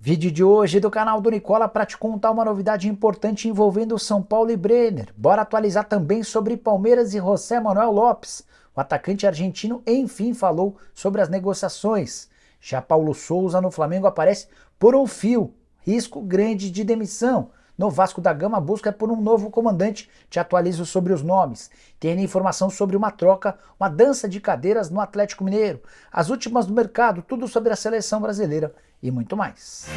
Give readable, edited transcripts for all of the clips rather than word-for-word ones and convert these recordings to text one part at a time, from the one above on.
Vídeo de hoje do canal do Nicola para te contar uma novidade importante envolvendo São Paulo e Brenner. Bora atualizar também sobre Palmeiras e José Manuel Lopes. O atacante argentino enfim falou sobre as negociações. Já Paulo Souza no Flamengo aparece por um fio, risco grande de demissão. No Vasco da Gama, a busca é por um novo comandante. Te atualizo sobre os nomes. Tem informação sobre uma troca, uma dança de cadeiras no Atlético Mineiro. As últimas do mercado, tudo sobre a seleção brasileira e muito mais.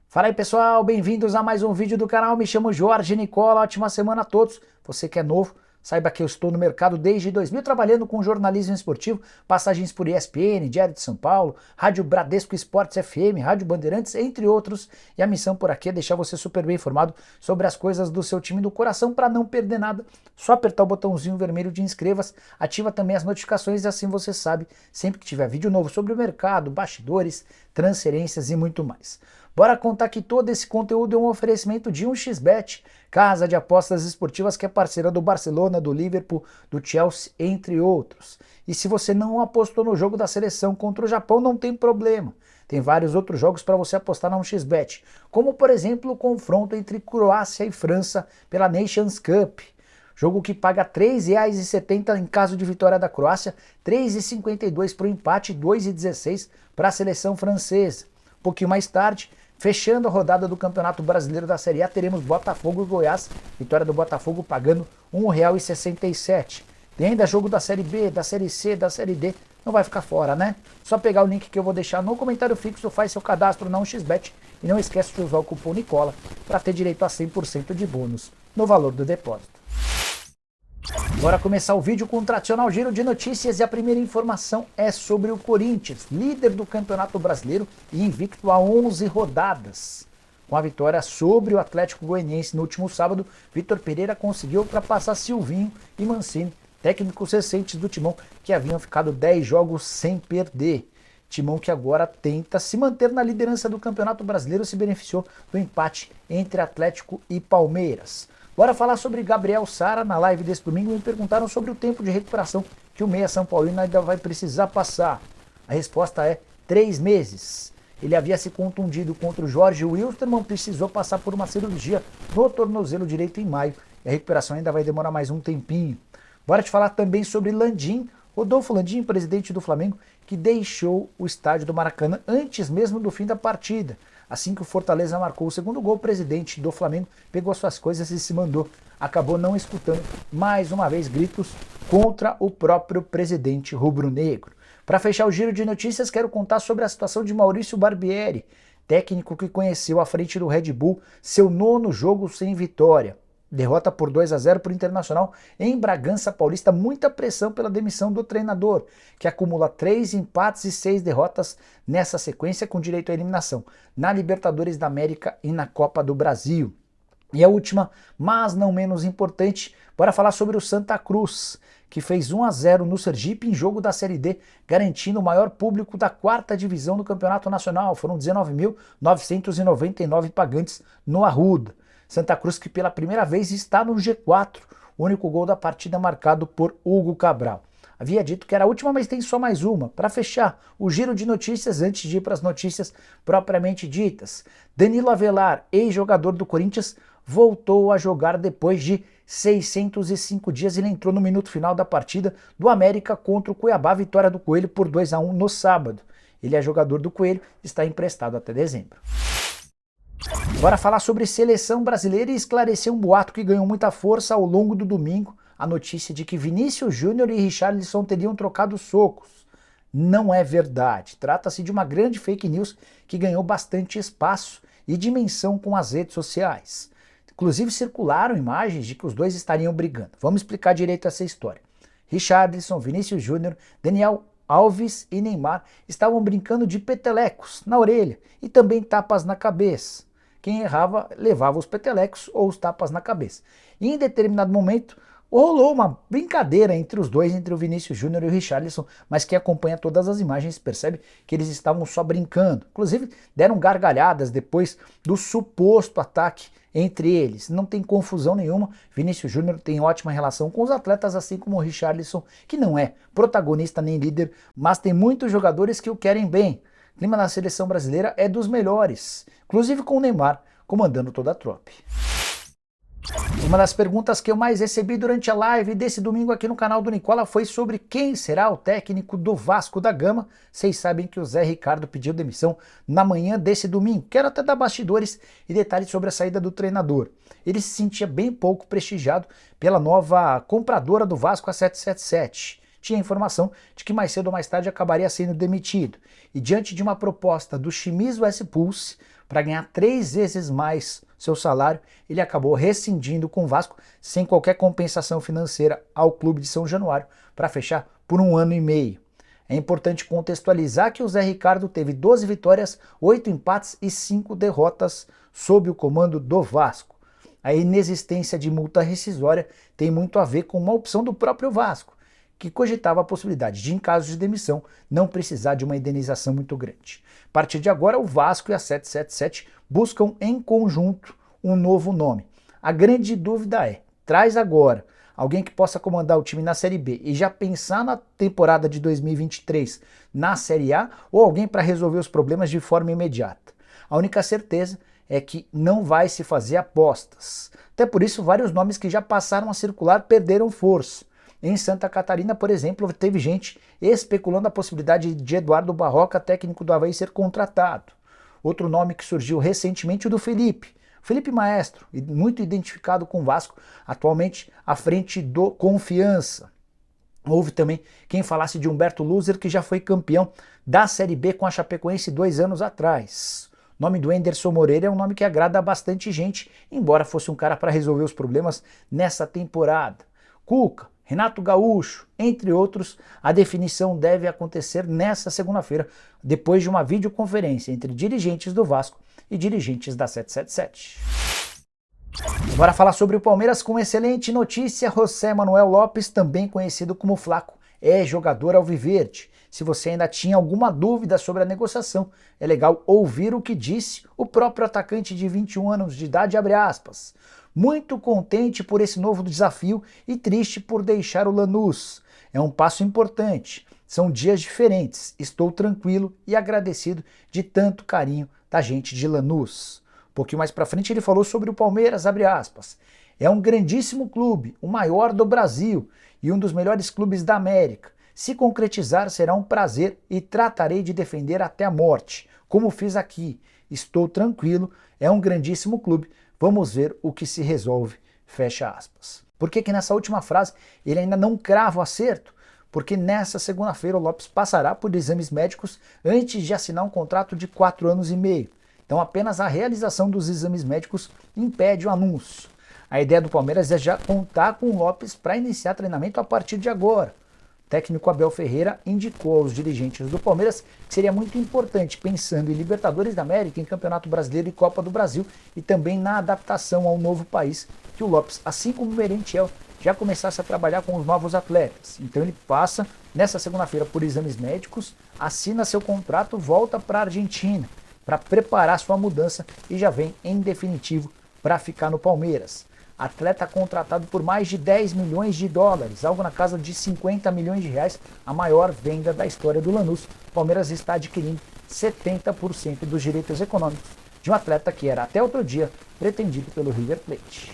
Fala aí pessoal, bem-vindos a mais um vídeo do canal. Me chamo Jorge Nicola, ótima semana a todos. Você que é novo, saiba que eu estou no mercado desde 2000 trabalhando com jornalismo esportivo, passagens por ESPN, Diário de São Paulo, Rádio Bradesco Esportes FM, Rádio Bandeirantes, entre outros. E a missão por aqui é deixar você super bem informado sobre as coisas do seu time do coração para não perder nada. Só apertar o botãozinho vermelho de inscreva-se, ativa também as notificações e assim você sabe sempre que tiver vídeo novo sobre o mercado, bastidores, transferências e muito mais. Bora contar que todo esse conteúdo é um oferecimento de 1xBet, casa de apostas esportivas que é parceira do Barcelona, do Liverpool, do Chelsea, entre outros. E se você não apostou no jogo da seleção contra o Japão, não tem problema. Tem vários outros jogos para você apostar na 1xBet, como por exemplo o confronto entre Croácia e França pela Nations Cup. Jogo que paga R$ 3,70 em caso de vitória da Croácia, R$ 3,52 para o empate e R$ 2,16 para a seleção francesa. Um pouquinho mais tarde, fechando a rodada do Campeonato Brasileiro da Série A, teremos Botafogo e Goiás, vitória do Botafogo pagando R$ 1,67. Tem ainda jogo da Série B, da Série C, da Série D, não vai ficar fora, né? Só pegar o link que eu vou deixar no comentário fixo, faz seu cadastro na 1xBet e não esquece de usar o cupom Nicola para ter direito a 100% de bônus no valor do depósito. Bora começar o vídeo com um tradicional giro de notícias e a primeira informação é sobre o Corinthians, líder do Campeonato Brasileiro e invicto a 11 rodadas. Com a vitória sobre o Atlético Goianiense no último sábado, Vitor Pereira conseguiu ultrapassar Silvinho e Mancini, técnicos recentes do Timão que haviam ficado 10 jogos sem perder. Timão que agora tenta se manter na liderança do Campeonato Brasileiro se beneficiou do empate entre Atlético e Palmeiras. Bora falar sobre Gabriel Sara. Na live desse domingo me perguntaram sobre o tempo de recuperação que o meia São Paulino ainda vai precisar passar. A resposta é 3 meses. Ele havia se contundido contra o Jorge Wilstermann, precisou passar por uma cirurgia no tornozelo direito em maio e a recuperação ainda vai demorar mais um tempinho. Bora te falar também sobre Landim, Rodolfo Landim, presidente do Flamengo, que deixou o estádio do Maracanã antes mesmo do fim da partida. Assim que o Fortaleza marcou o segundo gol, o presidente do Flamengo pegou suas coisas e se mandou. Acabou não escutando mais uma vez gritos contra o próprio presidente rubro-negro. Para fechar o giro de notícias, quero contar sobre a situação de Maurício Barbieri, técnico que conheceu à frente do Red Bull seu 9º jogo sem vitória. Derrota por 2-0 para o Internacional em Bragança Paulista, muita pressão pela demissão do treinador, que acumula 3 empates e 6 derrotas nessa sequência com direito à eliminação na Libertadores da América e na Copa do Brasil. E a última, mas não menos importante, bora falar sobre o Santa Cruz, que fez 1-0 no Sergipe em jogo da Série D, garantindo o maior público da 4ª divisão do Campeonato Nacional. Foram 19.999 pagantes no Arruda. Santa Cruz que pela primeira vez está no G4, o único gol da partida marcado por Hugo Cabral. Havia dito que era a última, mas tem só mais uma. Para fechar o giro de notícias, antes de ir para as notícias propriamente ditas. Danilo Avelar, ex-jogador do Corinthians, voltou a jogar depois de 605 dias. Ele entrou no minuto final da partida do América contra o Cuiabá, vitória do Coelho por 2-1 no sábado. Ele é jogador do Coelho, está emprestado até dezembro. Bora falar sobre seleção brasileira e esclarecer um boato que ganhou muita força ao longo do domingo, a notícia de que Vinícius Júnior e Richarlison teriam trocado socos. Não é verdade, trata-se de uma grande fake news que ganhou bastante espaço e dimensão com as redes sociais. Inclusive circularam imagens de que os dois estariam brigando. Vamos explicar direito essa história. Richarlison, Vinícius Júnior, Daniel Alves e Neymar estavam brincando de petelecos na orelha e também tapas na cabeça. Quem errava levava os petelecos ou os tapas na cabeça. E em determinado momento, Rolou uma brincadeira entre os dois, entre o Vinícius Júnior e o Richarlison, mas quem acompanha todas as imagens percebe que eles estavam só brincando. Inclusive, deram gargalhadas depois do suposto ataque entre eles. Não tem confusão nenhuma, Vinícius Júnior tem ótima relação com os atletas, assim como o Richarlison, que não é protagonista nem líder, mas tem muitos jogadores que o querem bem. O clima na seleção brasileira é dos melhores, inclusive com o Neymar comandando toda a trope. Uma das perguntas que eu mais recebi durante a live desse domingo aqui no canal do Nicola foi sobre quem será o técnico do Vasco da Gama. Vocês sabem que o Zé Ricardo pediu demissão na manhã desse domingo. Quero até dar bastidores e detalhes sobre a saída do treinador. Ele se sentia bem pouco prestigiado pela nova compradora do Vasco, a 777. Tinha informação de que mais cedo ou mais tarde acabaria sendo demitido. E diante de uma proposta do Shimizu S-Pulse para ganhar 3 vezes mais seu salário, ele acabou rescindindo com o Vasco sem qualquer compensação financeira ao clube de São Januário para fechar por 1 ano e meio. É importante contextualizar que o Zé Ricardo teve 12 vitórias, 8 empates e 5 derrotas sob o comando do Vasco. A inexistência de multa rescisória tem muito a ver com uma opção do próprio Vasco, que cogitava a possibilidade de, em caso de demissão, não precisar de uma indenização muito grande. A partir de agora, o Vasco e a 777 buscam em conjunto um novo nome. A grande dúvida é, traz agora alguém que possa comandar o time na Série B e já pensar na temporada de 2023 na Série A, ou alguém para resolver os problemas de forma imediata? A única certeza é que não vai se fazer apostas. Até por isso, vários nomes que já passaram a circular perderam força. Em Santa Catarina, por exemplo, teve gente especulando a possibilidade de Eduardo Barroca, técnico do Avaí, ser contratado. Outro nome que surgiu recentemente, o do Felipe Maestro, muito identificado com o Vasco, atualmente à frente do Confiança. Houve também quem falasse de Humberto Loser, que já foi campeão da Série B com a Chapecoense 2 anos atrás. O nome do Enderson Moreira é um nome que agrada a bastante gente, embora fosse um cara para resolver os problemas nessa temporada. Cuca, Renato Gaúcho, entre outros, a definição deve acontecer nesta segunda-feira, depois de uma videoconferência entre dirigentes do Vasco e dirigentes da 777. Bora falar sobre o Palmeiras com excelente notícia. José Manuel Lopes, também conhecido como Flaco, é jogador alviverde. Se você ainda tinha alguma dúvida sobre a negociação, é legal ouvir o que disse o próprio atacante de 21 anos de idade, abre aspas. Muito contente por esse novo desafio e triste por deixar o Lanús. É um passo importante. São dias diferentes. Estou tranquilo e agradecido de tanto carinho da gente de Lanús. Um pouquinho mais pra frente ele falou sobre o Palmeiras, abre aspas. É um grandíssimo clube, o maior do Brasil e um dos melhores clubes da América. Se concretizar será um prazer e tratarei de defender até a morte, como fiz aqui. Estou tranquilo, é um grandíssimo clube. Vamos ver o que se resolve, fecha aspas. Por que nessa última frase ele ainda não crava o acerto? Porque nessa segunda-feira o Lopes passará por exames médicos antes de assinar um contrato de 4 anos e meio. Então apenas a realização dos exames médicos impede o anúncio. A ideia do Palmeiras é já contar com o Lopes para iniciar treinamento a partir de agora. O técnico Abel Ferreira indicou aos dirigentes do Palmeiras que seria muito importante, pensando em Libertadores da América, em Campeonato Brasileiro e Copa do Brasil, e também na adaptação ao novo país, que o Lopes, assim como o Merentiel, já começasse a trabalhar com os novos atletas. Então ele passa nessa segunda-feira por exames médicos, assina seu contrato, volta para a Argentina para preparar sua mudança e já vem em definitivo para ficar no Palmeiras. Atleta contratado por mais de 10 milhões de dólares, algo na casa de 50 milhões de reais, a maior venda da história do Lanús. O Palmeiras está adquirindo 70% dos direitos econômicos de um atleta que era até outro dia pretendido pelo River Plate.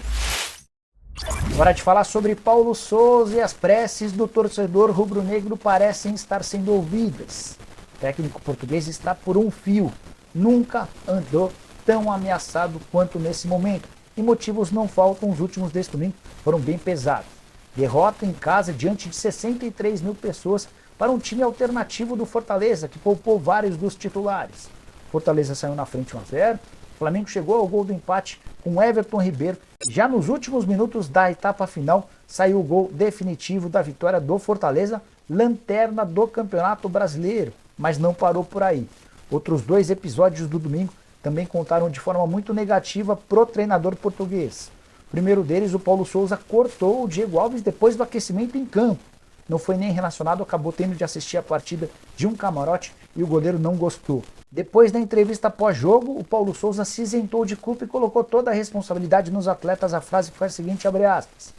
Hora de falar sobre Paulo Sousa, e as preces do torcedor rubro-negro parecem estar sendo ouvidas. O técnico português está por um fio, nunca andou tão ameaçado quanto nesse momento. E motivos não faltam, os últimos deste domingo foram bem pesados. Derrota em casa diante de 63 mil pessoas para um time alternativo do Fortaleza, que poupou vários dos titulares. Fortaleza saiu na frente 1-0, o Flamengo chegou ao gol do empate com Everton Ribeiro. Já nos últimos minutos da etapa final, saiu o gol definitivo da vitória do Fortaleza, lanterna do Campeonato Brasileiro. Mas não parou por aí. Outros 2 episódios do domingo também contaram de forma muito negativa pro treinador português. O primeiro deles, o Paulo Souza cortou o Diego Alves depois do aquecimento em campo. Não foi nem relacionado, acabou tendo de assistir a partida de um camarote e o goleiro não gostou. Depois da entrevista pós-jogo, o Paulo Souza se isentou de culpa e colocou toda a responsabilidade nos atletas. A frase foi a seguinte, abre aspas: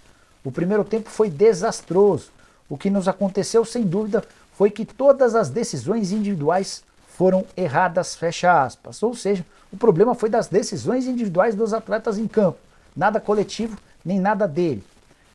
o primeiro tempo foi desastroso. O que nos aconteceu, sem dúvida, foi que todas as decisões individuais foram erradas, fecha aspas. Ou seja, o problema foi das decisões individuais dos atletas em campo. Nada coletivo, nem nada dele.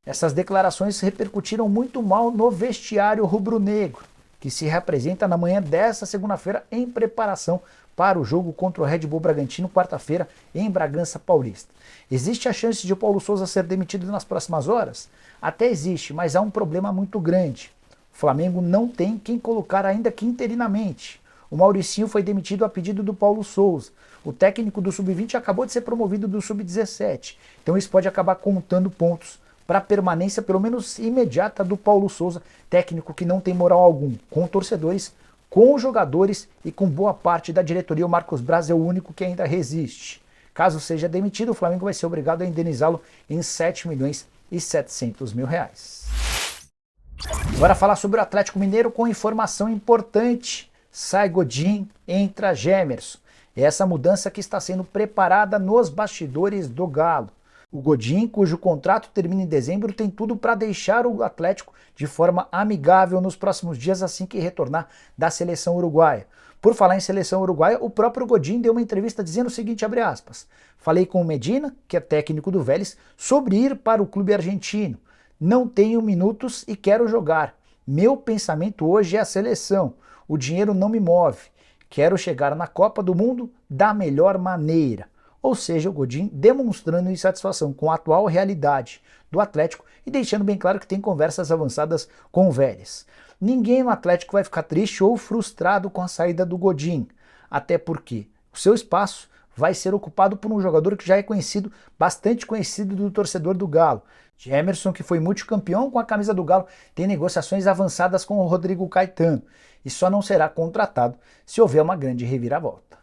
Essas declarações repercutiram muito mal no vestiário rubro-negro, que se representa na manhã desta segunda-feira em preparação para o jogo contra o Red Bull Bragantino, quarta-feira, em Bragança Paulista. Existe a chance de o Paulo Souza ser demitido nas próximas horas? Até existe, mas há um problema muito grande. O Flamengo não tem quem colocar ainda que interinamente. O Mauricinho foi demitido a pedido do Paulo Souza. O técnico do Sub-20 acabou de ser promovido do Sub-17. Então isso pode acabar contando pontos para a permanência, pelo menos imediata, do Paulo Souza, técnico que não tem moral algum, com torcedores, com jogadores e com boa parte da diretoria. O Marcos Braz é o único que ainda resiste. Caso seja demitido, o Flamengo vai ser obrigado a indenizá-lo em R$7.700.000. Agora falar sobre o Atlético Mineiro com informação importante. Sai Godin, entra Gemerson. É essa mudança que está sendo preparada nos bastidores do Galo. O Godin, cujo contrato termina em dezembro, tem tudo para deixar o Atlético de forma amigável nos próximos dias assim que retornar da seleção uruguaia. Por falar em seleção uruguaia, o próprio Godin deu uma entrevista dizendo o seguinte, abre aspas: falei com o Medina, que é técnico do Vélez, sobre ir para o clube argentino. Não tenho minutos e quero jogar. Meu pensamento hoje é a seleção. O dinheiro não me move. Quero chegar na Copa do Mundo da melhor maneira. Ou seja, o Godin demonstrando insatisfação com a atual realidade do Atlético e deixando bem claro que tem conversas avançadas com o Vélez. Ninguém no Atlético vai ficar triste ou frustrado com a saída do Godin, até porque o seu espaço vai ser ocupado por um jogador que já é conhecido, bastante conhecido do torcedor do Galo. Gemerson, que foi multicampeão com a camisa do Galo, tem negociações avançadas com o Rodrigo Caetano e só não será contratado se houver uma grande reviravolta.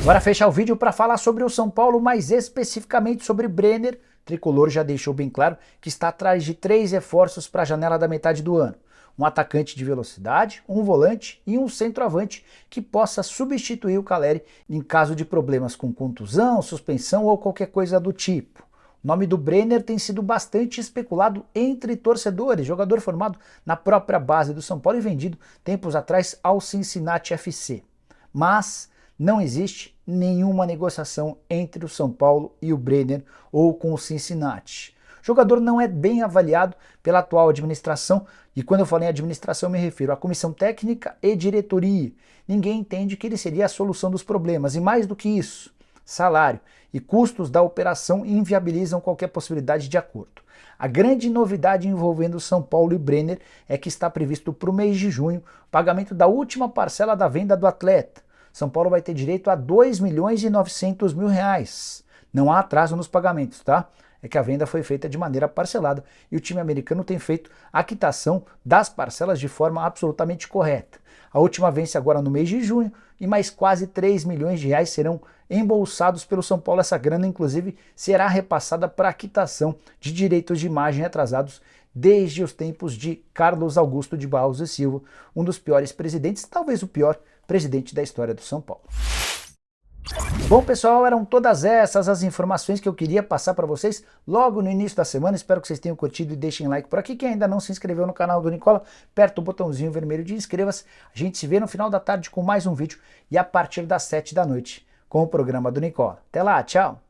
Agora fechar o vídeo para falar sobre o São Paulo, mais especificamente sobre Brenner. O tricolor já deixou bem claro que está atrás de 3 reforços para a janela da metade do ano. Um atacante de velocidade, um volante e um centroavante que possa substituir o Caleri em caso de problemas com contusão, suspensão ou qualquer coisa do tipo. O nome do Brenner tem sido bastante especulado entre torcedores, jogador formado na própria base do São Paulo e vendido tempos atrás ao Cincinnati FC. Mas não existe nenhuma negociação entre o São Paulo e o Brenner ou com o Cincinnati. O jogador não é bem avaliado pela atual administração, e quando eu falo em administração me refiro à comissão técnica e diretoria. Ninguém entende que ele seria a solução dos problemas, e mais do que isso, salário e custos da operação inviabilizam qualquer possibilidade de acordo. A grande novidade envolvendo São Paulo e Brenner é que está previsto para o mês de junho o pagamento da última parcela da venda do atleta. São Paulo vai ter direito a R$2.900.000. Não há atraso nos pagamentos, tá? É que a venda foi feita de maneira parcelada e o time americano tem feito a quitação das parcelas de forma absolutamente correta. A última vence agora no mês de junho e mais quase R$3 milhões serão embolsados pelo São Paulo. Essa grana, inclusive, será repassada para a quitação de direitos de imagem atrasados desde os tempos de Carlos Augusto de Barros e Silva, um dos piores presidentes, talvez o pior presidente da história do São Paulo. Bom, pessoal, eram todas essas as informações que eu queria passar para vocês logo no início da semana. Espero que vocês tenham curtido e deixem like por aqui. Quem ainda não se inscreveu no canal do Nicola, aperta o botãozinho vermelho de inscreva-se. A gente se vê no final da tarde com mais um vídeo e a partir das 7 da noite com o programa do Nicola. Até lá, tchau!